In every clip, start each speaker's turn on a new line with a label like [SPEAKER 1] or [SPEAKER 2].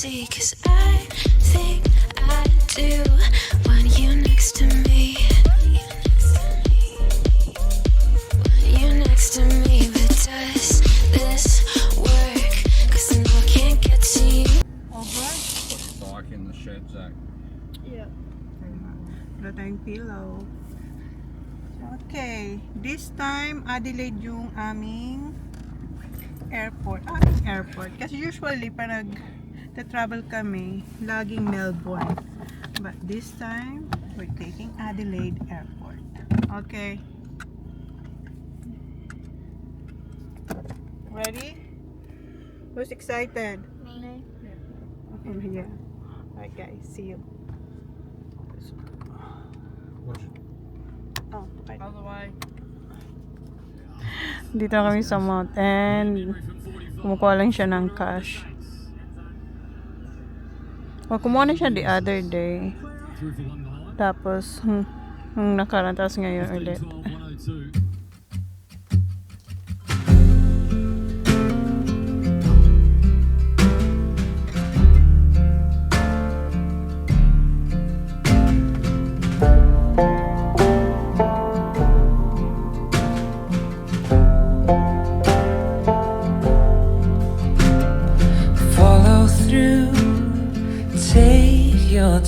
[SPEAKER 1] see, 'cause I think I do want you next to me. Want you next to me, but does this work? 'Cause I know I can't get to you.
[SPEAKER 2] Bike in the shed, Zach.
[SPEAKER 3] Yeah. Wala tayong pillow. Okay. This time, Adelaide yung aming airport. Airport. Kasi usually, pag nag-travel kami, laging Melbourne. But this time, we're taking Adelaide Airport. Okay. Ready? Who's excited?
[SPEAKER 1] Me.
[SPEAKER 3] Yeah. Alright guys, see you. Oh, okay.
[SPEAKER 2] Other
[SPEAKER 3] Dito kami sa mount and kumukuha lang siya ng cash. Well, kumuha na siya the other day. Tapos, nung nakaraan, tapos ngayon ulit.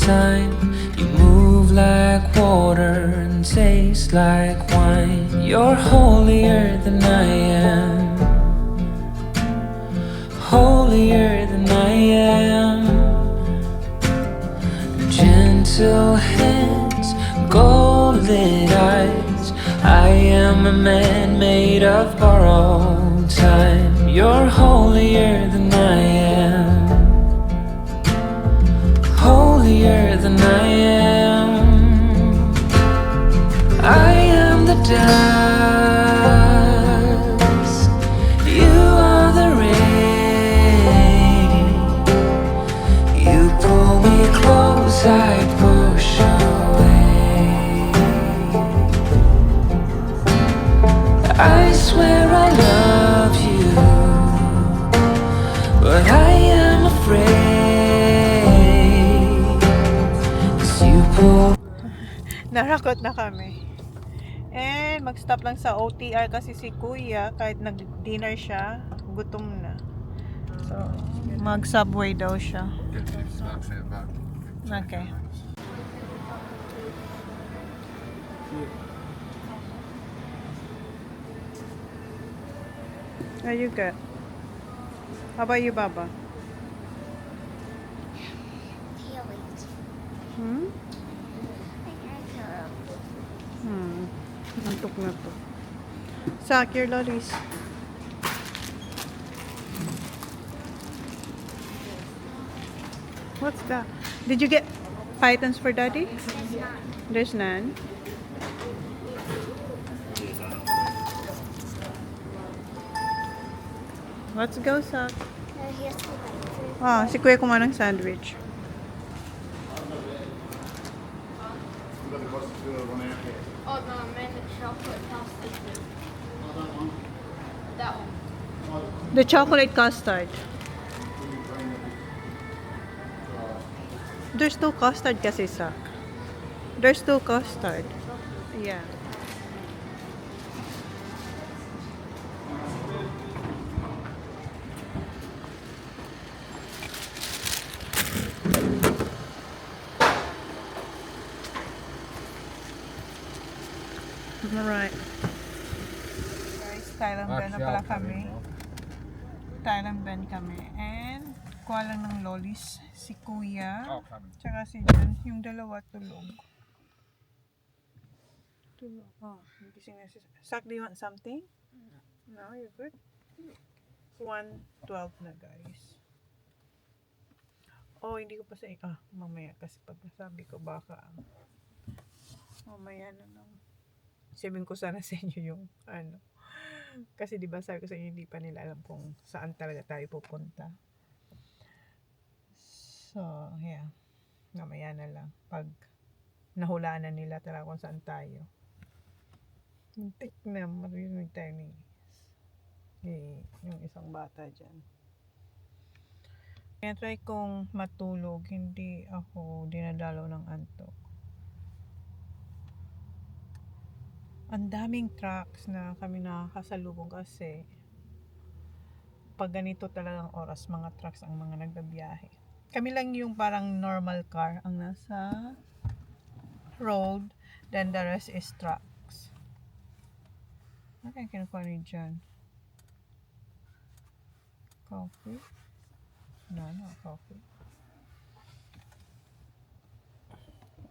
[SPEAKER 4] Time you move like water and taste like wine. You're holier than I am, holier than I am. Gentle hands, gold-lit eyes. I am a man made of borrowed time. You're holier than I am, holier than I am. I am the dust, you are the rain. You pull me close, I push away. I swear I love you, but I am afraid.
[SPEAKER 3] Narakot na kami. And mag-stop lang sa OTR kasi si Kuya, kahit nag-dinner siya, gutom na. So, mag-subway daw siya. Okay. How you good? How about you, Baba? Hmm? Antok na to. Sak, your lollies. What's that? Did you get pythons for daddy? There's none. Let's go, Sak. Si Kuya kumain ng sandwich.
[SPEAKER 5] Oh no, I meant the chocolate custard. That one.
[SPEAKER 3] The chocolate custard. There's no custard kasi, Sak. There's no custard. Yeah. Alright. Guys, Thailand Ben na pala kami. Thailand Ben kami. And, kuha lang ng lollies. Si Kuya. Tsaka si Jan. Yung dalawa tulog. Tulog. Oh, gising na si Sak, do you want something? No, you're good? 1:12 na, guys. Oh, hindi ko pa sa... mamaya. Kasi pag nasabi ko baka... mamaya na lang. Sabihin ko sana sa inyo yung ano. Kasi diba sabi ko sa inyo, hindi pa nila alam kung saan talaga tayo pupunta. So, yeah. Mamaya na lang. Pag nahulaan na nila talaga kung saan tayo. Muntik na marinig tayo ni yung isang bata dyan. Try kong matulog, hindi ako dinadalaw ng antok. Ang daming trucks na kami nakakasalubong kasi pag ganito talagang oras, mga trucks ang mga nagbabiyahe. Kami lang yung parang normal car ang nasa road, then the rest is trucks. Ano kayang kinukuha niyo dyan? Coffee? No, coffee.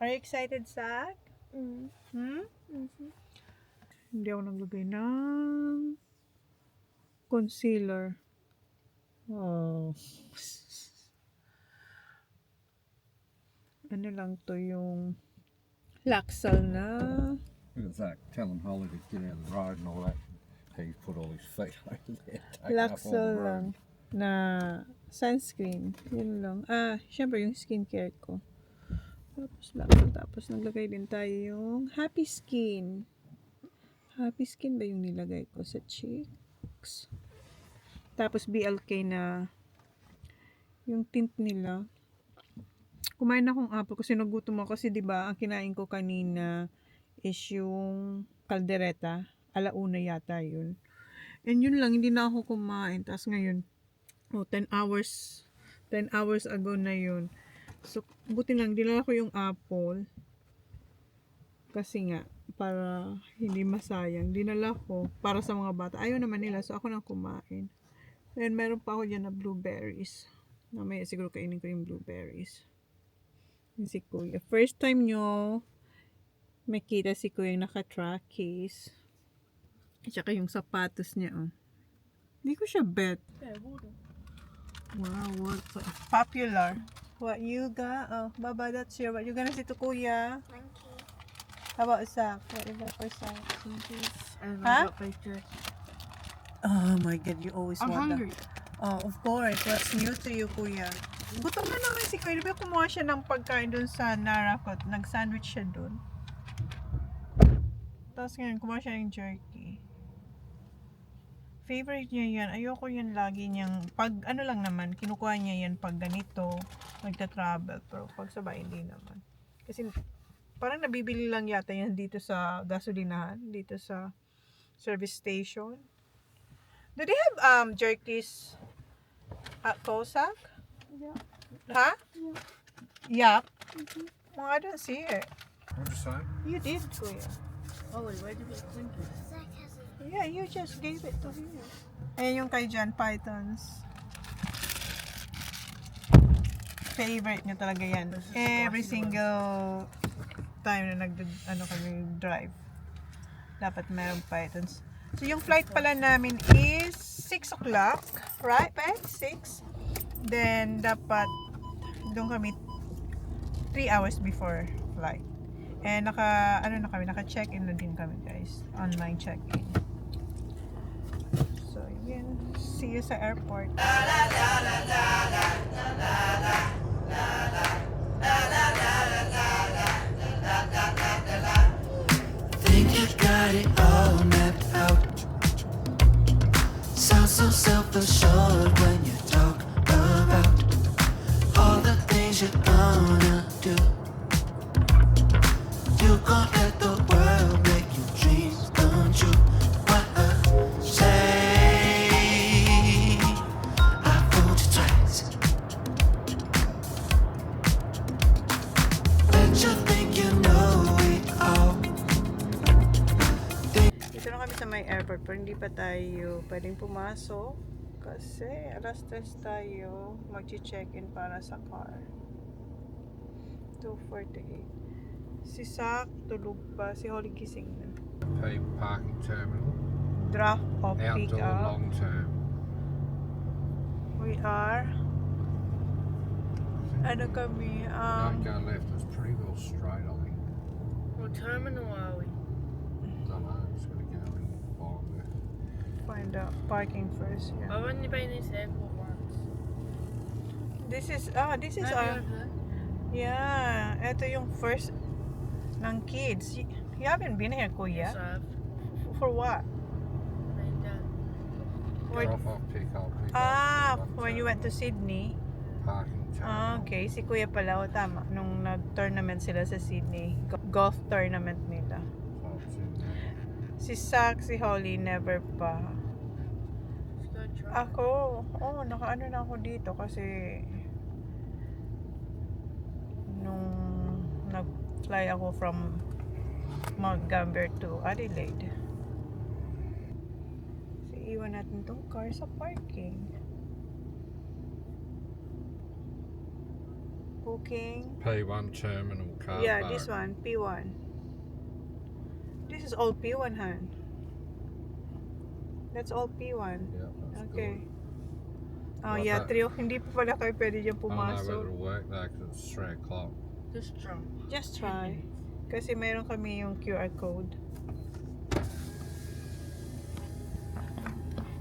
[SPEAKER 3] Are you excited, Zach? Hmm? Hindi ako naglagay ng concealer. Oh. Ano lang to yung Laxal na
[SPEAKER 2] Look at Zach telling Holly to get out of the road and all that. He's put all his feet over there. Taking up all
[SPEAKER 3] Laxal
[SPEAKER 2] the
[SPEAKER 3] lang
[SPEAKER 2] road.
[SPEAKER 3] na sunscreen. Yun lang. Syempre yung skincare ko. Tapos Laxal. Tapos naglagay din tayo yung Happy Skin. Happy Skin ba yung nilagay ko sa cheeks? Tapos BLK na yung tint nila. Kumain akong apple kasi nagutom ako kasi 'di ba ang kinain ko kanina is yung kaldereta. Alauna yata yun. And yun lang, hindi na ako kumain. Tapos ngayon, 10 hours ago na yun. So, buti lang, dinala ko yung apple. Kasi nga, para hindi masayang. Dinala ko para sa mga bata. Ayaw naman nila, so ako nang kumain. And meron pa ako dyan na blueberries. Mamaya siguro kainin ko yung blueberries. Yung si Kuya. First time nyo makita si Kuya yung naka-trackies. At saka yung sapatos niya, oh. Hindi ko siya bet. Wow, what popular. What you got? Oh, Baba, that's your what you gonna say to Kuya?
[SPEAKER 5] Thank you.
[SPEAKER 3] How about Zach? What you got for Zach?
[SPEAKER 5] And
[SPEAKER 3] Huh?
[SPEAKER 5] I got picture.
[SPEAKER 3] Oh my God, you always
[SPEAKER 5] I'm
[SPEAKER 3] want
[SPEAKER 5] hungry.
[SPEAKER 3] that. Oh, of course. What's new to you, Kuya? Gutom na naman si Kuya. Di ba kumuha siya ng pagkain dun sa Narakot? Nag-sandwich siya dun. Tapos ngayon, kumuha siya ng jerky. Favorite niya yan. Ayoko yan lagi niyang, pag ano lang naman, kinukuha niya yan pag ganito, magta-travel. Pero pag sabay, hindi naman. Kasi parang nabibili lang yata yan dito sa gasolinahan, dito sa service station. Do they have jerkies at Cossack?
[SPEAKER 5] Yeah.
[SPEAKER 3] Huh? Yup. Well, I don't see it.
[SPEAKER 2] What'd you say?
[SPEAKER 3] You did, Kuya.
[SPEAKER 5] Oh, wait, where did we clink it?
[SPEAKER 3] Yeah, you just gave it to him. Ayan yung kay John Pythons. Favorite niya talaga yan. Every single time na kami drive. Dapat merong Pythons. So yung flight pala namin is 6 o'clock. Right, Ben? 6. Then dapat doon kami 3 hours before flight. And naka-check-in na din kami, guys. Online check-in. So, yun. See you sa airport.
[SPEAKER 4] Think you got it all mapped out. Sound so self-assured when you talk about all the things you're gonna do. You gon' let the world make your dreams come true. What a shame I fooled you twice. Bet you think you know it all.
[SPEAKER 3] Dito na kami sa may airport pero hindi pa tayo pwedeng pumasok kasi alas 3 tayo mag-check-in para sa car. 2:48. Si Sak tulog pa, si Holly gising na.
[SPEAKER 2] P parking terminal.
[SPEAKER 3] Drop off pick
[SPEAKER 2] Outdoor
[SPEAKER 3] up.
[SPEAKER 2] long term.
[SPEAKER 3] We are ano kami
[SPEAKER 2] Don't go left. It's pretty well straight, I think.
[SPEAKER 5] What terminal are we?
[SPEAKER 2] Don't know. Just gotta go and find there.
[SPEAKER 3] find out parking first. Yeah.
[SPEAKER 5] I've only been in this airport once.
[SPEAKER 3] This is our yeah, ito yung first ng kids. You haven't been here, Kuya?
[SPEAKER 5] Yes, I have.
[SPEAKER 3] For what?
[SPEAKER 5] And,
[SPEAKER 3] Where-
[SPEAKER 2] Drop off, pick up, pick up.
[SPEAKER 3] When you went to Sydney.
[SPEAKER 2] parking terminal.
[SPEAKER 3] Okay, si Kuya pala, o tama. Nung nag-tournament sila sa Sydney, golf tournament nila.
[SPEAKER 2] So it's in there.
[SPEAKER 3] Si Sak, si Holly, never pa.
[SPEAKER 5] Let's go try.
[SPEAKER 3] Ako, nakaano na ako dito kasi nung nag-fly ako from Mount Gambier to Adelaide. So, iwan natin tong car sa parking. Booking.
[SPEAKER 2] P1 terminal car
[SPEAKER 3] Yeah,
[SPEAKER 2] park.
[SPEAKER 3] this one, P1. This is all P1, Han. That's all P1.
[SPEAKER 2] Yeah, that's
[SPEAKER 3] Okay.
[SPEAKER 2] good.
[SPEAKER 3] Oh,
[SPEAKER 2] What's
[SPEAKER 3] yeah,
[SPEAKER 2] that?
[SPEAKER 3] trio. Hindi pa pala kayo pwede dyan
[SPEAKER 2] I don't know whether
[SPEAKER 3] pumasok.
[SPEAKER 2] it'll work though because it's 3 o'clock.
[SPEAKER 5] Just try.
[SPEAKER 3] Just try. Kasi mayroon kami yung QR code.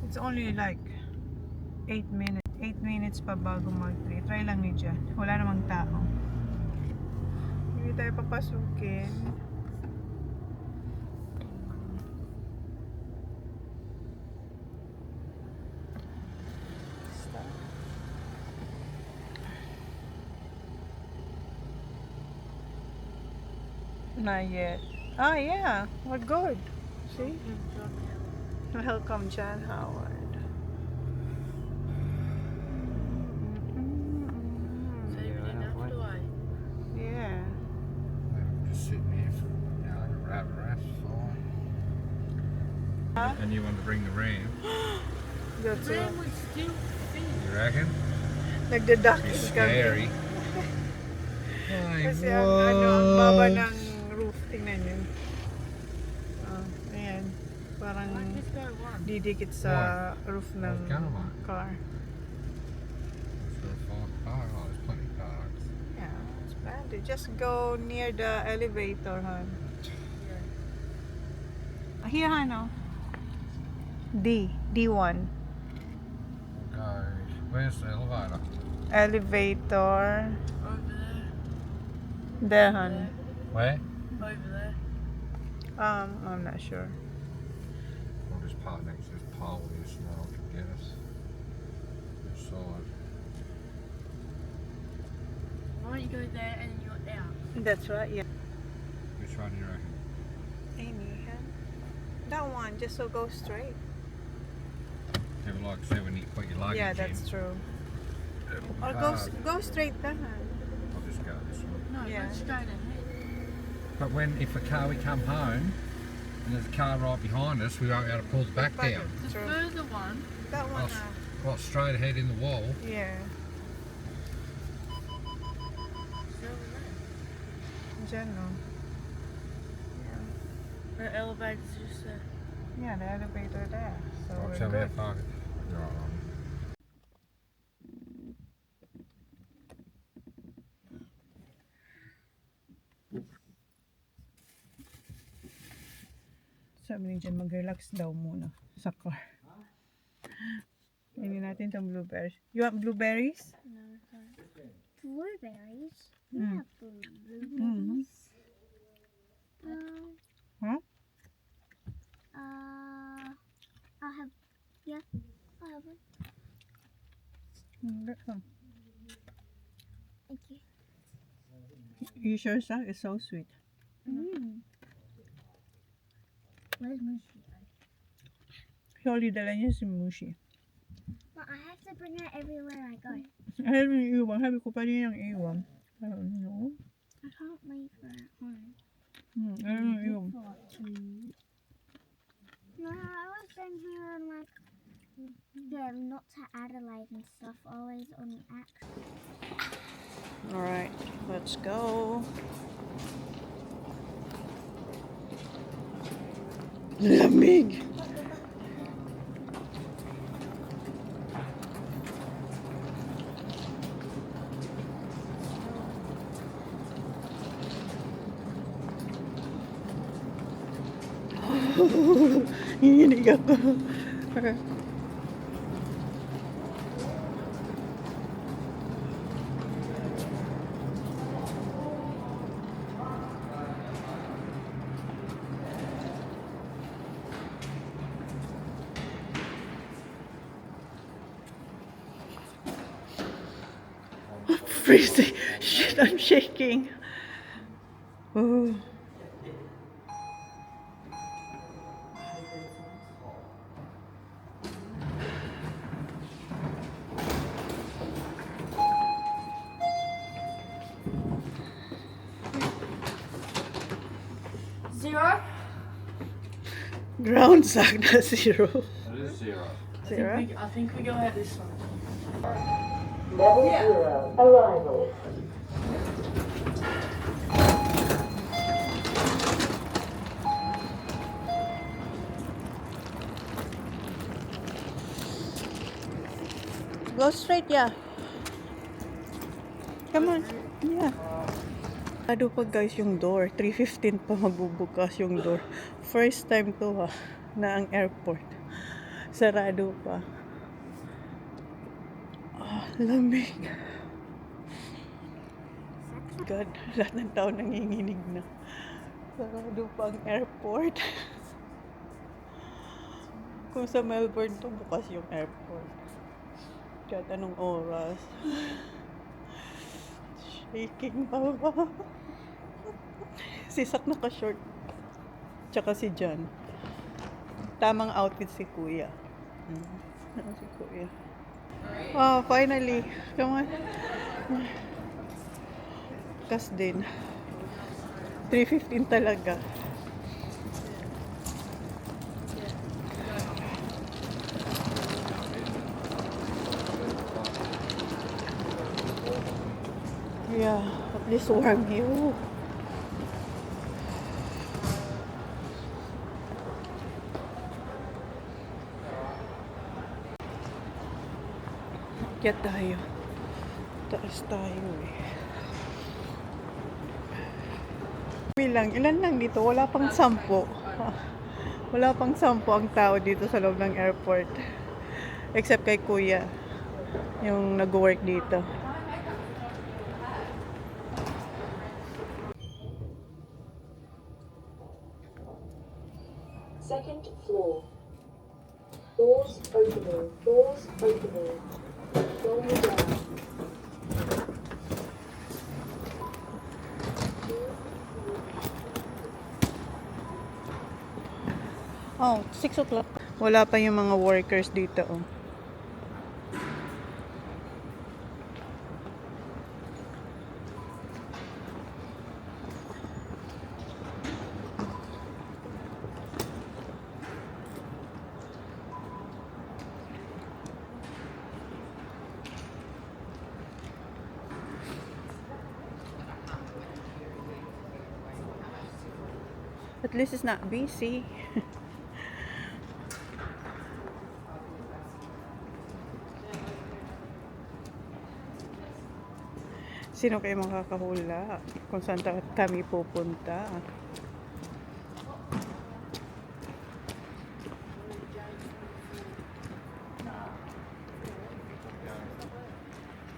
[SPEAKER 3] It's only like 8 minutes. 8 minutes pa bago mag-3. Try lang ni dyan. Wala namang tao. Hindi tayo papasukin. Stop. Not yet. Ah, yeah. We're good. See? Welcome, John Howard.
[SPEAKER 5] Saving enough to wait.
[SPEAKER 3] Yeah.
[SPEAKER 2] Just sitting here for have a rest.
[SPEAKER 3] Huh?
[SPEAKER 2] And you want to bring the ram?
[SPEAKER 3] That's
[SPEAKER 5] Then
[SPEAKER 3] all.
[SPEAKER 5] we still think.
[SPEAKER 2] You reckon? Be
[SPEAKER 3] Nagdadakis
[SPEAKER 2] scary.
[SPEAKER 3] kami.
[SPEAKER 2] Hey,
[SPEAKER 3] Kasi ang baba ng roof. Tingnan nyo. Oh, ayan. Parang
[SPEAKER 5] Let's go one.
[SPEAKER 3] didikit sa roof ng
[SPEAKER 2] Gonna mark.
[SPEAKER 3] car.
[SPEAKER 2] So far park. Oh, there's plenty of parks.
[SPEAKER 3] Yeah, it's plenty. Just go near the elevator, hon. Here, hon, oh. D1.
[SPEAKER 2] Okay. Where's the elevator?
[SPEAKER 3] Elevator.
[SPEAKER 5] Over there.
[SPEAKER 3] There, hon.
[SPEAKER 2] Where?
[SPEAKER 5] Over there.
[SPEAKER 3] I'm not sure.
[SPEAKER 2] We'll just park next to this pole here so no one can get us. This side.
[SPEAKER 5] Why don't you go there and you're out?
[SPEAKER 3] That's right, yeah.
[SPEAKER 2] Which one do you reckon?
[SPEAKER 3] Amy, huh? That one, just so go straight.
[SPEAKER 2] Yeah, but like I said, when you put your luggage
[SPEAKER 3] Yeah,
[SPEAKER 2] in,
[SPEAKER 3] that's true.
[SPEAKER 2] it'll be
[SPEAKER 3] Or
[SPEAKER 2] hard.
[SPEAKER 3] go straight then.
[SPEAKER 2] I'll just go this way.
[SPEAKER 5] No,
[SPEAKER 3] Yeah.
[SPEAKER 5] go straight ahead.
[SPEAKER 2] But if a car we come home and there's a car right behind us, we won't be able to pull the back down.
[SPEAKER 5] The
[SPEAKER 3] True.
[SPEAKER 5] further one.
[SPEAKER 3] That one,
[SPEAKER 2] Right straight ahead in the wall.
[SPEAKER 3] yeah.
[SPEAKER 5] Is over there.
[SPEAKER 3] General.
[SPEAKER 5] The elevator's just there.
[SPEAKER 3] Yeah, the elevator there. So
[SPEAKER 2] Right,
[SPEAKER 3] we're
[SPEAKER 2] tell me how
[SPEAKER 3] good.
[SPEAKER 2] far. You're right, Ron.
[SPEAKER 3] Sabi ni Jen, mag-relax daw muna sa car. Hindi natin itong blueberries. You want blueberries?
[SPEAKER 5] No, thanks.
[SPEAKER 6] Blueberries?
[SPEAKER 3] Mm.
[SPEAKER 6] Yeah, blueberries.
[SPEAKER 3] Huh?
[SPEAKER 6] I'll have, yeah, I'll have one.
[SPEAKER 3] Get some.
[SPEAKER 6] Thank you.
[SPEAKER 3] You sure, Sak? It's so sweet.
[SPEAKER 6] Where's Mushy?
[SPEAKER 3] Surely dala niya si Mushi.
[SPEAKER 6] But I have to bring her everywhere I go.
[SPEAKER 3] Ayaw mo yung iwan. Sabi ko pa rin yung iwan. I don't know.
[SPEAKER 6] I can't leave her at home.
[SPEAKER 3] Ayaw mo yung iwan.
[SPEAKER 6] No, I always bring her on like, yeah, not to Adelaide and stuff, always on action.
[SPEAKER 3] Alright, let's go. Lamig! Nanginig ako. freezing. Shit, I'm shaking. Oh.
[SPEAKER 5] Zero?
[SPEAKER 3] Ground sack na 0.
[SPEAKER 2] It is 0.
[SPEAKER 3] 0?
[SPEAKER 7] I think we go ahead this one.
[SPEAKER 3] Go straight, yeah. Come on. Yeah. Sarado pa guys yung door. 3:15 pa magbubukas yung door. First time to na ang airport. Sarado pa. Lamig. God, lahat ng tao nanginginig na. Sarado pa ang airport. Kung sa Melbourne to, bukas yung airport. Kahit anong oras. Shaking pa ba? Si Sak naka-short. Tsaka si John. Tamang outfit si Kuya. Si Kuya. Oh, finally. Come on. Kas din. 3:15 talaga. Yeah, at least warm you. Akyat tayo. Taas tayo eh. Ilan lang dito? Wala pang 10. Wala pang 10 ang tao dito sa loob ng airport. Except kay Kuya. Yung nag-work dito.
[SPEAKER 8] Second floor. Doors opening. Doors opening. From the down.
[SPEAKER 3] Oh, 6 o'clock. Wala pa yung mga workers dito. Oh. At least it's not busy. Sino kayo makakahula kung saan kami pupunta?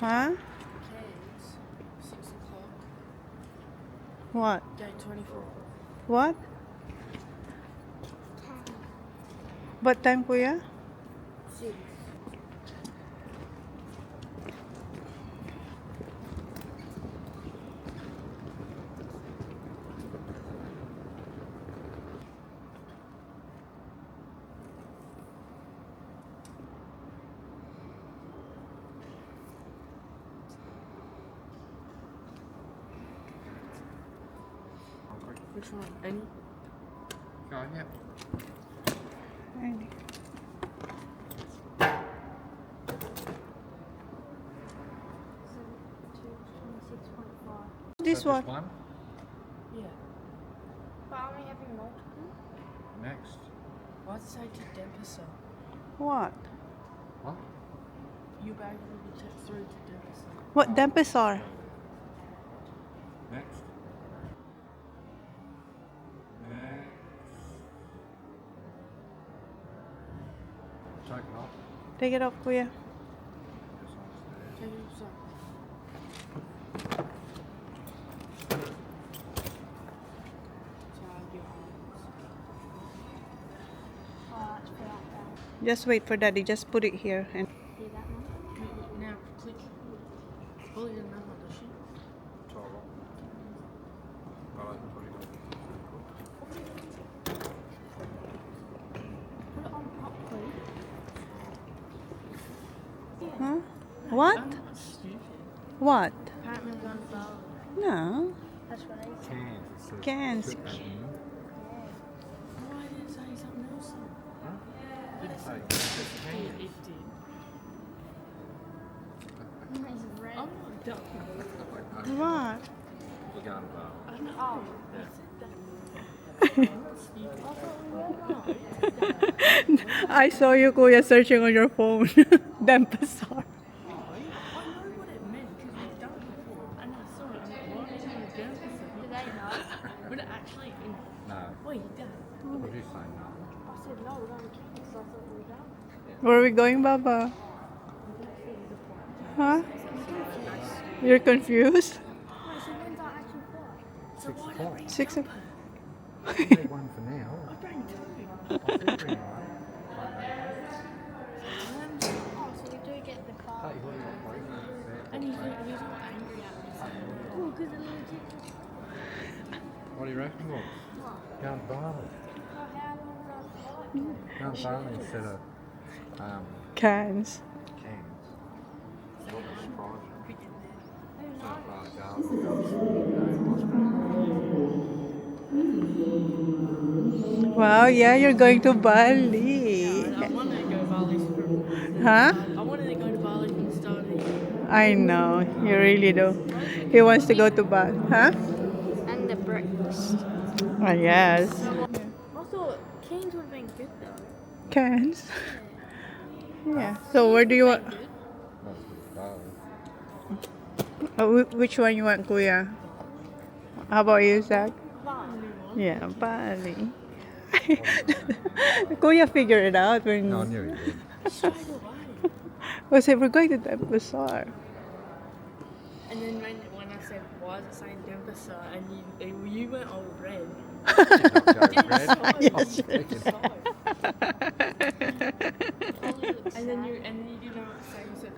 [SPEAKER 3] Ha?
[SPEAKER 7] Okay, it's 6 o'clock.
[SPEAKER 3] What?
[SPEAKER 7] Day 24.
[SPEAKER 3] What? What time, Kuya?
[SPEAKER 7] 6. Which one? Any?
[SPEAKER 2] Go on, yep.
[SPEAKER 3] Ay, this
[SPEAKER 2] So
[SPEAKER 3] one.
[SPEAKER 2] just one.
[SPEAKER 7] Yeah.
[SPEAKER 5] But are we having multiple?
[SPEAKER 2] Next.
[SPEAKER 7] Why does it say to Dempster?
[SPEAKER 3] What?
[SPEAKER 2] What?
[SPEAKER 7] You bag will be through to Dempster.
[SPEAKER 3] What Dempes are?
[SPEAKER 2] Next. Next. Take it off.
[SPEAKER 3] Take it off, Kuya.
[SPEAKER 2] This one's there.
[SPEAKER 7] Take it upside.
[SPEAKER 3] Just wait for Daddy. Just put it here. And
[SPEAKER 7] Now click. Well, you know how does she? Put it on properly.
[SPEAKER 3] Huh? What?
[SPEAKER 7] I'm not stupid.
[SPEAKER 3] What?
[SPEAKER 5] Apparently we're going to Bali.
[SPEAKER 3] No.
[SPEAKER 5] That's what I said.
[SPEAKER 3] Cans.
[SPEAKER 7] Oh, I didn't say something else. Did it say? It did.
[SPEAKER 5] It's red.
[SPEAKER 7] I'm not dumb.
[SPEAKER 3] What?
[SPEAKER 2] We're going to Bali.
[SPEAKER 5] Oh.
[SPEAKER 3] I saw you, Kuya, searching on your phone. Dempasar.
[SPEAKER 7] I know what it meant because we've done it before. And I saw it. I'm like, why are you doing the
[SPEAKER 5] Do they know?
[SPEAKER 7] Would it actually.
[SPEAKER 2] No.
[SPEAKER 7] Wait, Dad.
[SPEAKER 2] What did you say? No.
[SPEAKER 5] I said no, we're going to campus. So I thought we were done.
[SPEAKER 3] Where are we going, Baba? Huh? You're confused?
[SPEAKER 5] Wait, so when's our actual flight?
[SPEAKER 7] So why don't we
[SPEAKER 3] 6 o'clock.
[SPEAKER 2] Take one for now.
[SPEAKER 7] I bring two?
[SPEAKER 2] I'll still bring one.
[SPEAKER 5] Oh, so we do get the car.
[SPEAKER 2] Hey, what do you want?
[SPEAKER 7] And he's not angry at me. So
[SPEAKER 5] Oh, because it's legit.
[SPEAKER 2] What do you reckon? Look, going to Bali.
[SPEAKER 5] Oh, how long is our flight?
[SPEAKER 2] Going to Bali instead of
[SPEAKER 3] Cans.
[SPEAKER 2] cans. What a surprise.
[SPEAKER 5] Who
[SPEAKER 2] So,
[SPEAKER 5] knows?
[SPEAKER 3] Wow, yeah, you're going to Bali.
[SPEAKER 7] I wanted to go to Bali from.
[SPEAKER 3] Huh?
[SPEAKER 7] I wanted to go to Bali from the start of the year.
[SPEAKER 3] I know, you really do. He wants to go to Bali. Huh?
[SPEAKER 5] And the breakfast.
[SPEAKER 3] Oh, yes.
[SPEAKER 5] I thought Kings would have been good though.
[SPEAKER 3] Cans. Yeah. So where do you want? Which one you want, Kuya? How about you, Zach? Yeah, Bali. Kuya figured it out when.
[SPEAKER 2] No, I knew he did.
[SPEAKER 7] Straight away.
[SPEAKER 3] I said we're going to the bazaar.
[SPEAKER 7] And then when I said, why is it saying Denver, and you went all red.
[SPEAKER 3] Yes.
[SPEAKER 7] And then you didn't know what to say. You said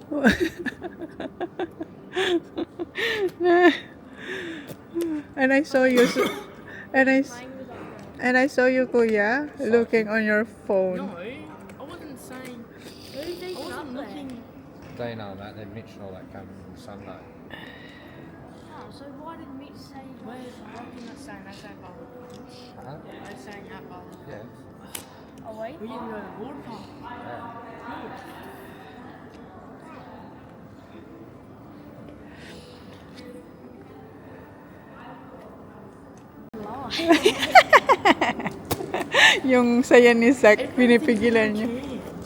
[SPEAKER 7] what?
[SPEAKER 3] And I saw you, and I saw you, Kuya, looking on your phone.
[SPEAKER 7] No, I wasn't saying.
[SPEAKER 5] Who's eating
[SPEAKER 7] I wasn't
[SPEAKER 5] up there?
[SPEAKER 7] looking.
[SPEAKER 2] They know that. They're Mitch and all that coming Sunday.
[SPEAKER 5] Oh, so why did Mitch say
[SPEAKER 7] Where's Rocky not saying that's at Bali?
[SPEAKER 2] Huh?
[SPEAKER 7] They're saying at Bali.
[SPEAKER 2] Yeah.
[SPEAKER 5] Oh wait.
[SPEAKER 7] We didn't go to the water park.
[SPEAKER 3] Yung saya ni Zach, pinipigilan niya.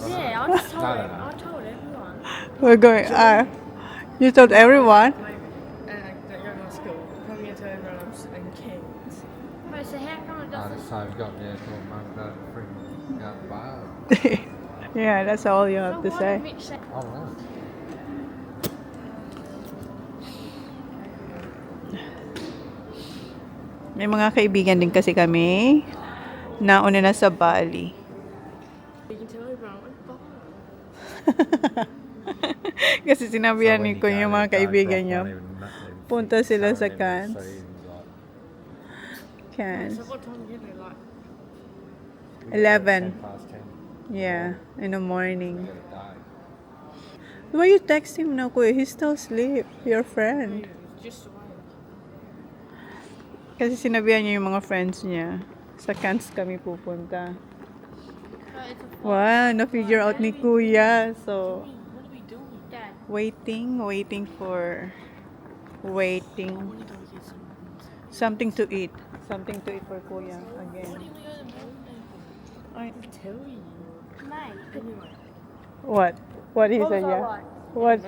[SPEAKER 5] Yeah, I just told
[SPEAKER 2] No, no,
[SPEAKER 5] him.
[SPEAKER 2] no.
[SPEAKER 5] I told everyone.
[SPEAKER 3] We're going, you told everyone?
[SPEAKER 7] And that you're not school. I'm going to tell everyone I'm in Kings.
[SPEAKER 5] Wait, so how come it
[SPEAKER 2] No,
[SPEAKER 5] doesn't?
[SPEAKER 2] this time you got there to a mum about freaking going to Bali.
[SPEAKER 3] Yeah, that's all you have
[SPEAKER 5] So
[SPEAKER 3] to
[SPEAKER 5] why
[SPEAKER 3] say.
[SPEAKER 5] did Mitch say?
[SPEAKER 2] I don't know.
[SPEAKER 3] May mga kaibigan din kasi kami. Nauna na sa Bali.
[SPEAKER 7] You can tell everyone I'm Bali.
[SPEAKER 3] Kasi sinabihan
[SPEAKER 2] So when
[SPEAKER 3] ni
[SPEAKER 2] you
[SPEAKER 3] ko
[SPEAKER 2] go
[SPEAKER 3] yung
[SPEAKER 2] there,
[SPEAKER 3] mga
[SPEAKER 2] don't
[SPEAKER 3] kaibigan
[SPEAKER 2] drop
[SPEAKER 3] niya.
[SPEAKER 2] one even nothing.
[SPEAKER 3] Punta sila sa
[SPEAKER 2] So then
[SPEAKER 3] Cans.
[SPEAKER 2] you like,
[SPEAKER 3] Cans.
[SPEAKER 7] So what time you get there? Like,
[SPEAKER 2] we got
[SPEAKER 3] 11.
[SPEAKER 2] 10 past 10.
[SPEAKER 3] Yeah, in the
[SPEAKER 2] We
[SPEAKER 3] morning.
[SPEAKER 2] got a day.
[SPEAKER 3] Why you text him now, Kuya? He's still asleep. Your friend.
[SPEAKER 7] just away.
[SPEAKER 3] Kasi sinabihan niya yung mga friends niya. Sa Cans kami pupunta. Wow, na-figure out ni Kuya. So,
[SPEAKER 7] What are we doing?
[SPEAKER 5] Dad.
[SPEAKER 3] waiting
[SPEAKER 7] I want to go get
[SPEAKER 3] something
[SPEAKER 7] some.
[SPEAKER 3] to eat. Something to eat for Kuya again.
[SPEAKER 7] Why didn't we go to the mountain?
[SPEAKER 3] Ay,
[SPEAKER 7] I tell you.
[SPEAKER 5] Mate.
[SPEAKER 7] Anyway.
[SPEAKER 3] what? What he
[SPEAKER 5] What
[SPEAKER 3] said,
[SPEAKER 5] was I
[SPEAKER 3] yeah?
[SPEAKER 5] like?
[SPEAKER 3] What?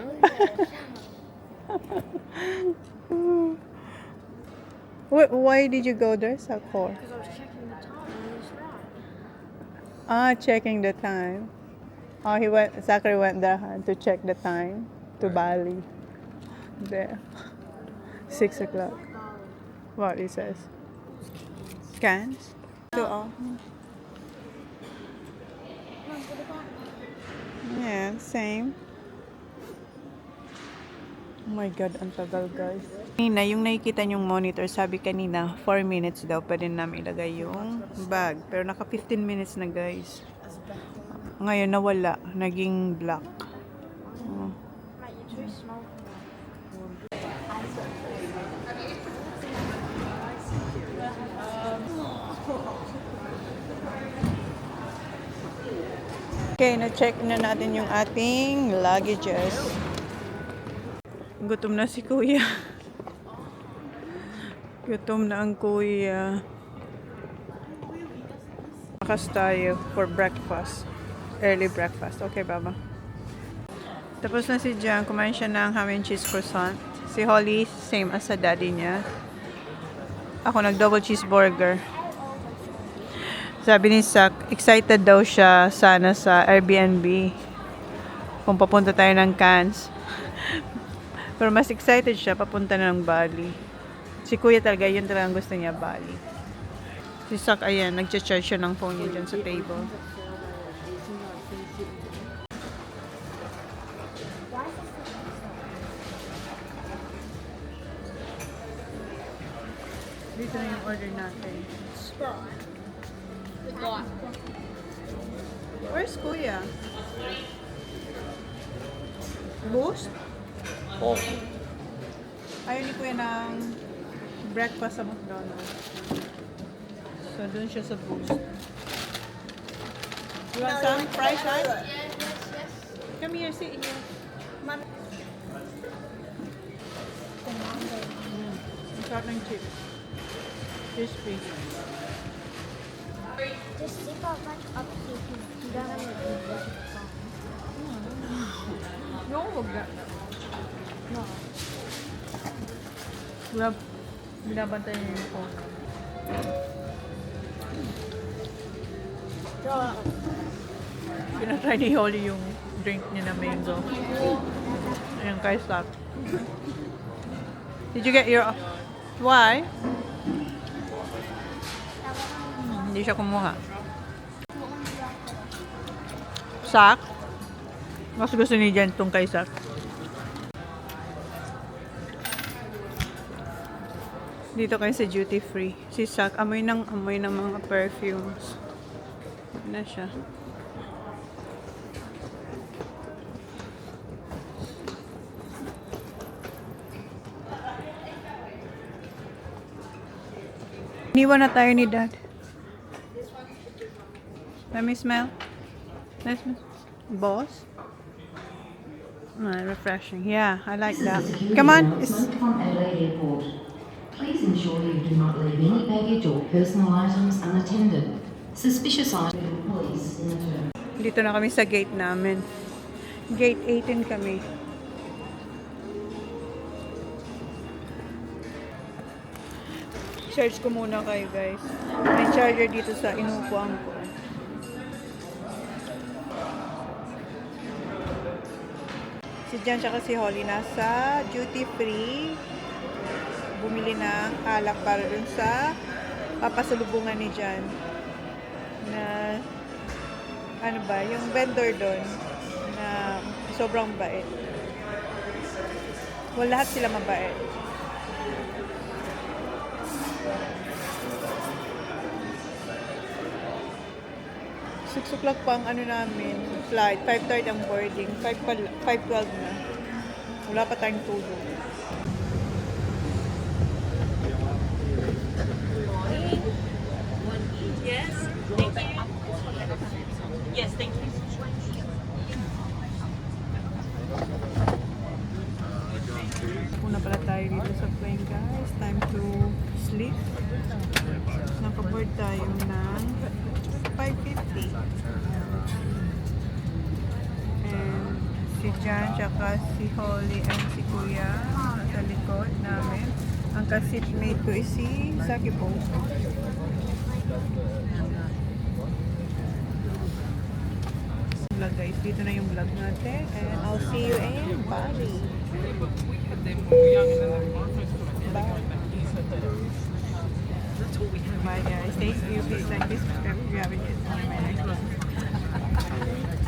[SPEAKER 3] Why did you go there, Sakor?
[SPEAKER 5] Because I was checking the time and it was right.
[SPEAKER 3] Checking the time. Oh, Zachary went there to check the time to Bali. There. 6 o'clock. What he says? Cans? So, yeah, same. Oh my God, ang tagal guys. Kanina, yung nakikita nyong monitor, sabi kanina, 4 minutes daw pa din namin ilagay yung bag. Pero naka 15 minutes na guys. Ngayon nawala, naging black. Oh. Okay, na-check na natin yung ating luggages. Gutom na si kuya. Gutom na ang kuya. Makas tayo for breakfast. Early breakfast. Okay, baba. Tapos na si Jan. Kumain siya ng ham and cheese croissant. Si Holly, same as sa daddy niya. Ako nag-double cheeseburger. Sabi ni Sak, excited daw siya sana sa Airbnb. Kung papunta tayo ng Cannes. Pero mas excited siya papunta na ng Bali. Si kuya talaga, yun talagang gusto niya, Bali. Si Sak, ayan, nag-charge siya ng phone niya dyan sa table. Dito na yung order natin. Where's kuya? Boost?
[SPEAKER 2] Oh.
[SPEAKER 3] Ayaw ni kuya ng breakfast sa McDonald's. So, dun siya sa Boost. You want some fries, right? Come here, sit here. Ang sarap ng chips. Crispy.
[SPEAKER 6] Just zip out much up here because you don't have a good look at the phone.
[SPEAKER 3] No, wag na.
[SPEAKER 6] No.
[SPEAKER 3] Binabantayan niya yung phone. Pinatry ni Holly yung drink niya na mango. Ayan, kay Sak. Did you get your... Why? Hindi siya kumuha. Sak? Mas gusto ni Jen itong kay Sak. Dito kayo sa duty free. Si Sak, amoy ng mga perfumes. Na siya. Iniwan na tayo ni Dad. Let me smell. Let's smell. Boss? Refreshing. Yeah, I like that. Come on.
[SPEAKER 9] From Adelaide Airport. Please ensure you do not leave any baggage or personal items unattended. Suspicious items police in the term.
[SPEAKER 3] Dito na kami sa gate namin. Gate 18 kami. Charge ko muna kayo guys. May charger dito sa inupuan ko. Si Jan tsaka si Holly nasa duty free. Bumili ng alak para dun sa papasalubungan ni Jan. Na ano ba, yung vendor doon na sobrang bait. Well, lahat sila mabait. 6 o'clock pa ang ano namin, flight. 5:30 ang boarding. 5:12 na. Wala pa tayong tulog.
[SPEAKER 7] Yes, thank you. Yes, thank you.
[SPEAKER 3] Una pala tayo dito sa plane guys. Time to sleep. Nakaboard tayo ng 5:50. And si Jan, tsaka si Holly and si Kuya sa likod namin. Ang ka-seatmate ko is si Saki po. Vlog guys, dito na yung vlog natin. And I'll see you in Bali. Bye guys. Thank you. Please like this, subscribe if you haven't yet. See you in my next vlog.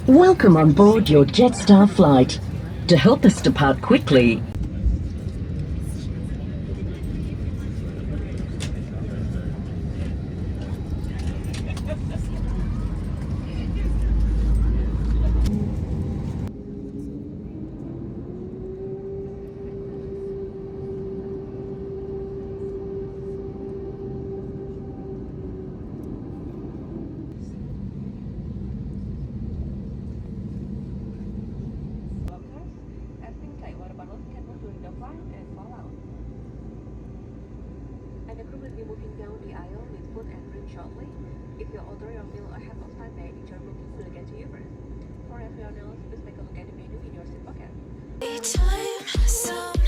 [SPEAKER 10] Welcome on board your Jetstar flight. To help us depart quickly, shortly. If you're ordering your meal ahead of time, may enjoy booking food again to you first. For everyone else, please take a look at the menu in your seat pocket.
[SPEAKER 1] Time, so